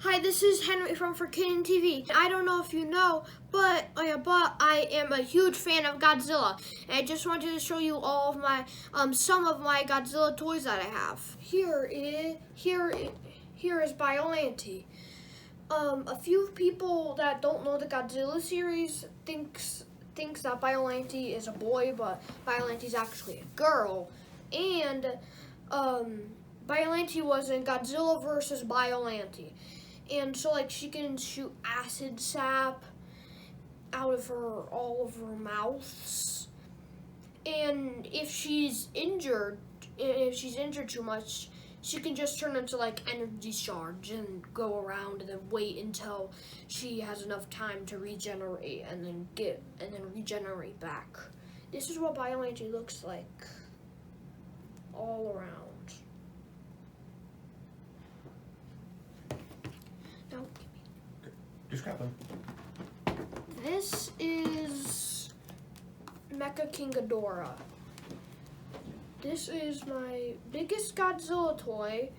Hi, this is Henry from For Kid TV. I don't know if you know, but I am a huge fan of Godzilla. And I just wanted to show you all of my, some of my Godzilla toys that I have. Here is Biollante. A few people that don't know the Godzilla series thinks that Biollante is a boy, but Biollante is actually a girl. And Biollante was in Godzilla versus Biollante. And so like she can shoot acid sap out of all of her mouths. And if she's injured too much, she can just turn into like energy charge and go around and then wait until she has enough time to regenerate and then regenerate back. This is what Biollante looks like all around. Now, just grab them. This is Mecha King Ghidorah. This is my biggest Godzilla toy,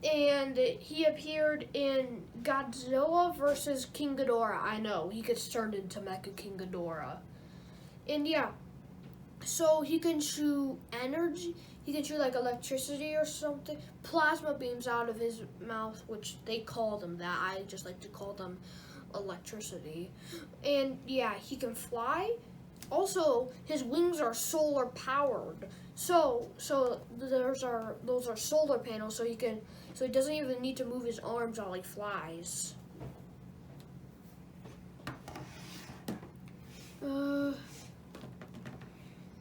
and he appeared in Godzilla versus King Ghidorah. I know, he gets turned into Mecha King Ghidorah. And yeah, so he can shoot energy, he can shoot like electricity or something, plasma beams out of his mouth, which they call them that. I just like to call them electricity. And yeah, he can fly. Also, his wings are solar powered. So those are solar panels. So he doesn't even need to move his arms while he flies.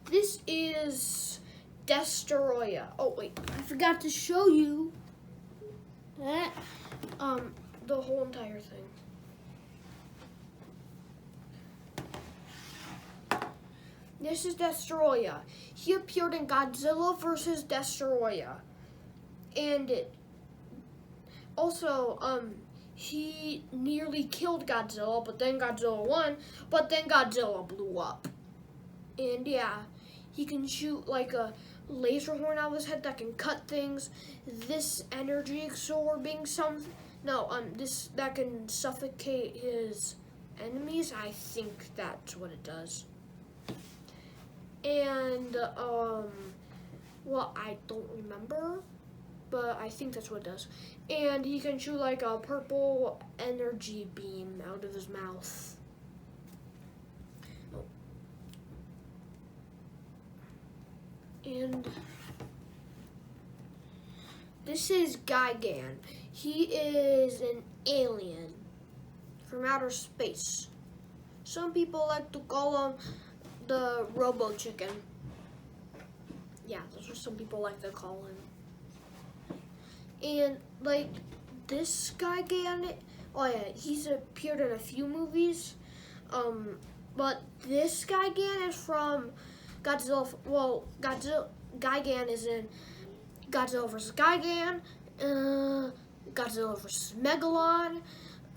This is Destroyer. Oh wait, I forgot to show you that the whole entire thing. This is Destroyer. He appeared in Godzilla versus Destroyer. And he nearly killed Godzilla, but then Godzilla won, but then Godzilla blew up. And yeah, he can shoot like a laser horn out of his head that can cut things. This energy absorbing that can suffocate his enemies. I think that's what it does. And, well, I don't remember, but I think that's what it does. And he can shoot like a purple energy beam out of his mouth. Oh. And this is Gigan. He is an alien from outer space. Some people like to call him the Robo Chicken. Yeah, that's what some people like to call him. And like this guy, oh yeah, he's appeared in a few movies. But this Gigan is from Godzilla. Well, Gigan is in Godzilla vs. Gigan, Godzilla vs. Megalon,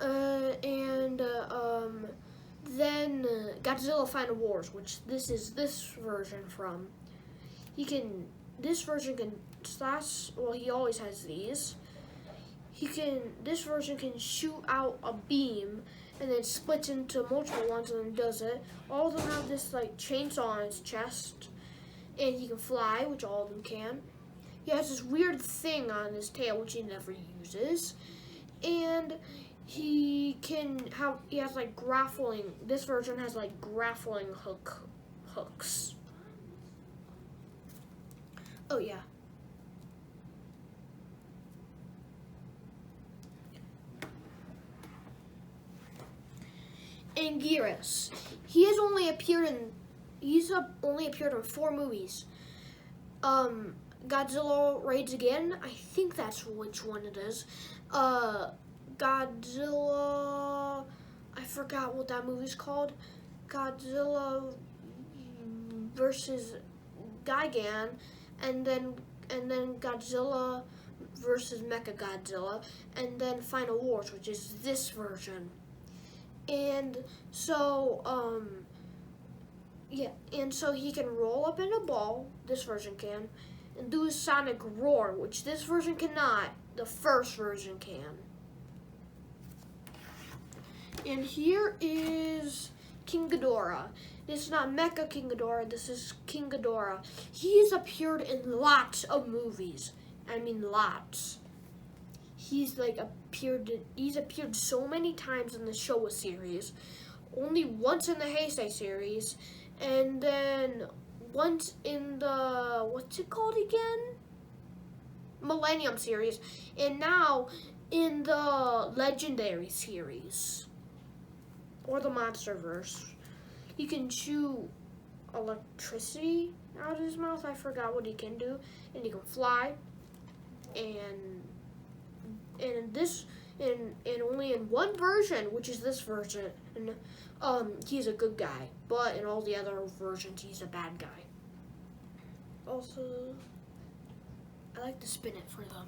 and then Godzilla Final Wars, which this is this version from. This version can slash, well, he always has these. This version can shoot out a beam and then splits into multiple ones and then does it. All of them have this like chainsaw on his chest, and he can fly, which all of them can. He has this weird thing on his tail, which he never uses. And he has like grappling. This version has like grappling hooks. Oh yeah. And Geras. He's only appeared in 4 movies. Godzilla Raids Again. I think that's which one it is. Godzilla, I forgot what that movie's called. Godzilla versus Gigan, and then Godzilla versus Mechagodzilla, and then Final Wars, which is this version. And so Yeah, and so he can roll up in a ball, this version can, and do a sonic roar, which this version cannot, the first version can. And here is King Ghidorah. This is not Mecha King Ghidorah, this is King Ghidorah. He's appeared in lots of movies. I mean lots. He's appeared so many times in the Showa series. Only once in the Heisei series. And then once in the, what's it called again? Millennium series. And now in the Legendary series. Or the Monsterverse. He can shoot electricity out of his mouth. I forgot what he can do. And he can fly. And only in one version, which is this version, he's a good guy. But in all the other versions, he's a bad guy. Also, I like to spin it for them.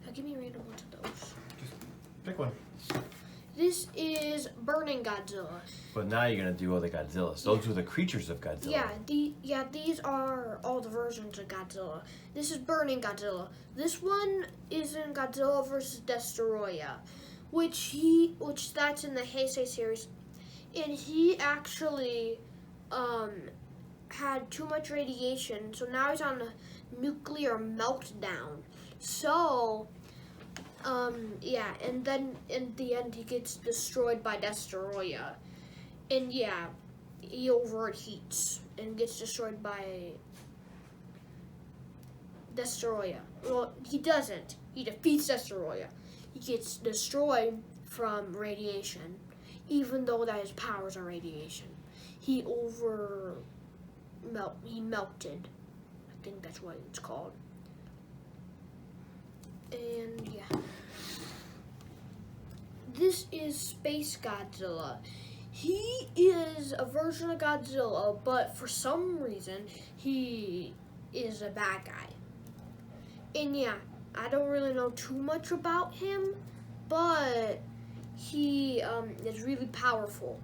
Now give me random ones of those. Just pick one. This is Burning Godzilla. But now you're gonna do all the Godzillas. Those were the creatures of Godzilla. These are all the versions of Godzilla. This is Burning Godzilla. This one is in Godzilla vs. Destoroyah, which that's in the Heisei series, and he actually had too much radiation, so now he's on a nuclear meltdown. So. And then in the end he gets destroyed by Destoroyah. And yeah, he overheats and gets destroyed by Destoroyah. Well, he doesn't. He defeats Destoroyah. He gets destroyed from radiation, even though that his powers are radiation. He melted. I think that's what it's called. And yeah. This is Space Godzilla. He is a version of Godzilla, but for some reason, he is a bad guy. And yeah, I don't really know too much about him, but he is really powerful.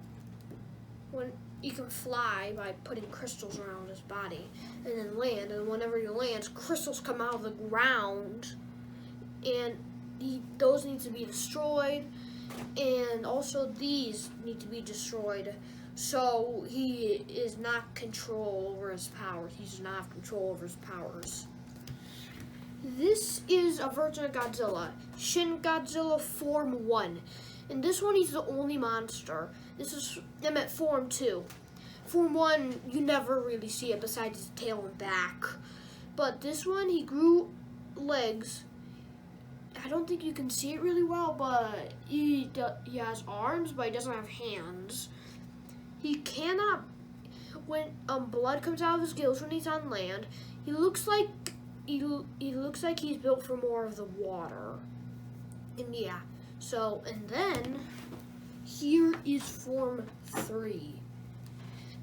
When he can fly by putting crystals around his body, and then land, and whenever he lands, crystals come out of the ground. And those need to be destroyed, and also these need to be destroyed. So he is not control over his powers. He does not have control over his powers. This is a version of Godzilla, Shin Godzilla Form 1. In this one, he's the only monster. This is him at Form 2. Form 1, you never really see it besides his tail and back. But this one, he grew legs. I don't think you can see it really well, but he has arms, but he doesn't have hands. He cannot, when blood comes out of his gills when he's on land, he looks like he's built for more of the water. And yeah, so, and then here is Form 3.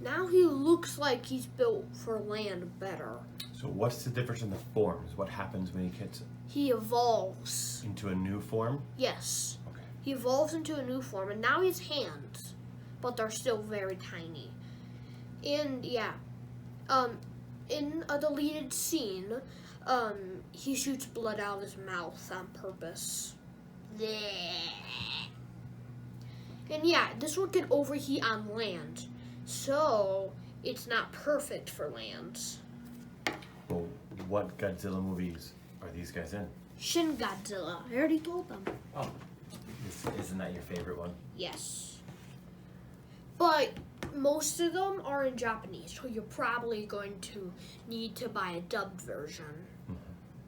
Now he looks like he's built for land better. So what's the difference in the forms? What happens when he gets He evolves. into a new form? Yes. Okay. He evolves into a new form, and now he has hands, but they're still very tiny. And yeah, in a deleted scene, he shoots blood out of his mouth on purpose. And yeah, this one can overheat on land, so it's not perfect for land. Well, what Godzilla movies are these guys in? Shin Godzilla. I already told them. Oh, isn't that your favorite one? Yes. But most of them are in Japanese, so you're probably going to need to buy a dubbed version. Mm-hmm.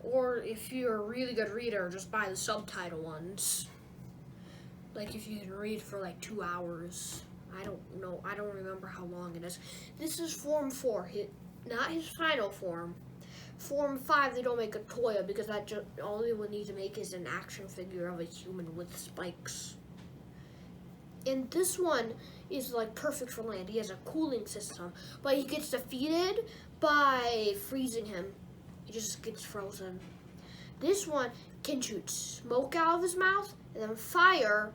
Or if you're a really good reader, just buy the subtitle ones. Like if you can read for like 2 hours. I don't know. I don't remember how long it is. This is Form 4, not his final form. Form 5, they don't make a toy of because all they would need to make is an action figure of a human with spikes. And this one is like perfect for land. He has a cooling system, but he gets defeated by freezing him. He just gets frozen. This one can shoot smoke out of his mouth, and then fire,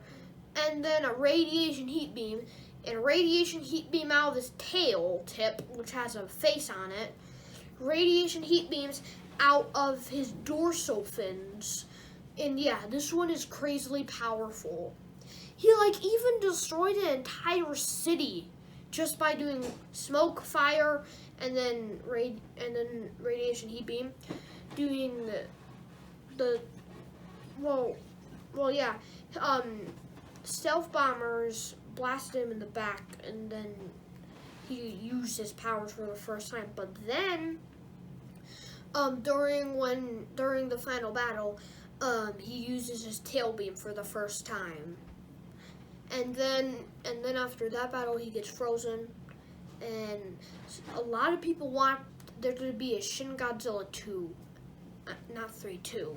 and then a radiation heat beam, and radiation heat beam out of his tail tip, which has a face on it. Radiation heat beams out of his dorsal fins. And yeah, this one is crazily powerful. He like even destroyed an entire city just by doing smoke, fire, and then radiation heat beam. Doing stealth bombers blasted him in the back, and then he used his powers for the first time. But then, during the final battle, he uses his tail beam for the first time. And then after that battle, he gets frozen, and a lot of people want there to be a Shin Godzilla 2, not 3, 2.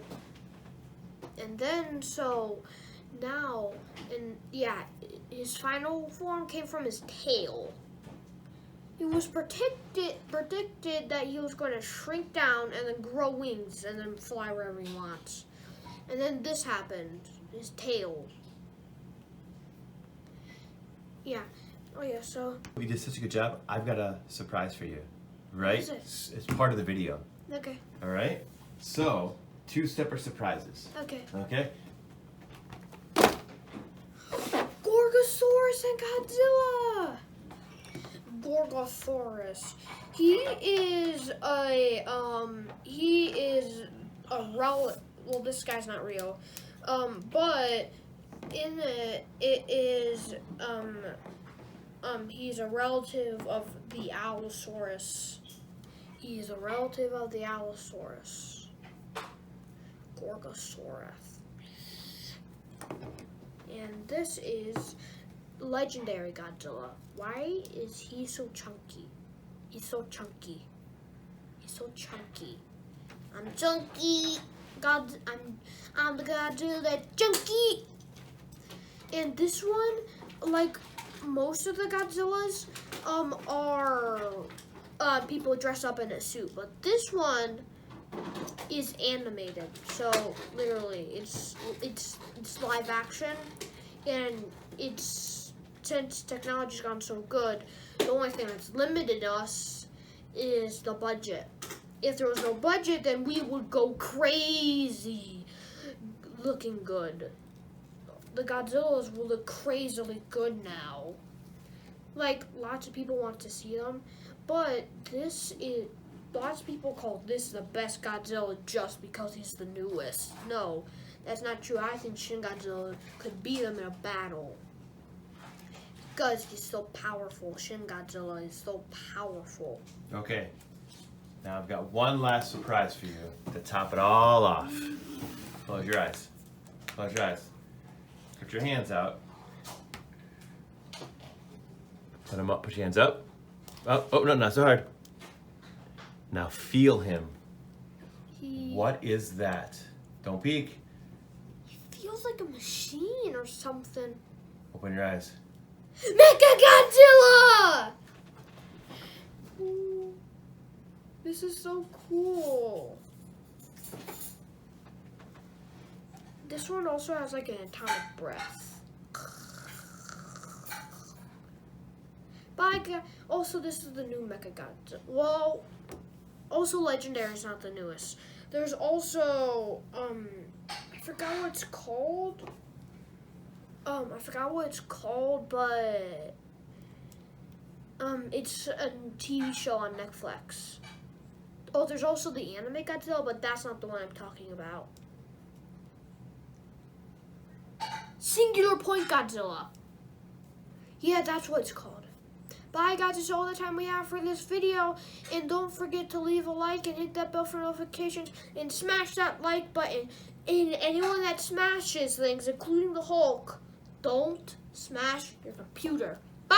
And then so now, and yeah, his final form came from his tail. It was predicted that he was going to shrink down and then grow wings and then fly wherever he wants. And then this happened, his tail. Yeah. Oh yeah, so. You did such a good job. I've got a surprise for you, right? What is it? It's part of the video. Okay. All right? So, 2 separate surprises. Okay. Okay? Gorgosaurus and Godzilla! Gorgosaurus. He is a relic. Well, this guy's not real. But in it is he's a relative of the Allosaurus. He is a relative of the Allosaurus. Gorgosaurus. And this is legendary Godzilla. Why is he so chunky? He's so chunky. He's so chunky. I'm chunky. I'm the Godzilla chunky. And this one, like most of the Godzillas, are people dress up in a suit, but this one is animated. So literally, it's live action, and since technology's gone so good, the only thing that's limited us is the budget. If there was no budget, then we would go crazy looking good. The Godzillas will look crazily good now. Like, lots of people want to see them, but lots of people call this the best Godzilla just because he's the newest. No, that's not true. I think Shin Godzilla could beat him in a battle. Because he's so powerful. Shin Godzilla is so powerful. Okay. Now I've got one last surprise for you to top it all off. Close your eyes. Close your eyes. Put your hands out. Put them up. Put your hands up. Oh, no, not so hard. Now feel him. What is that? Don't peek. He feels like a machine or something. Open your eyes. Mechagodzilla! Ooh, this is so cool. This one also has like an atomic breath. But also this is the new Mechagodzilla. Well, also Legendary is not the newest. There's also I forgot what it's called. But it's a TV show on Netflix. Oh, there's also the anime Godzilla, but that's not the one I'm talking about. Singular Point Godzilla. Yeah, that's what it's called. Bye guys, that's all the time we have for this video. And don't forget to leave a like and hit that bell for notifications and smash that like button. And anyone that smashes things, including the Hulk, don't smash your computer. Bye!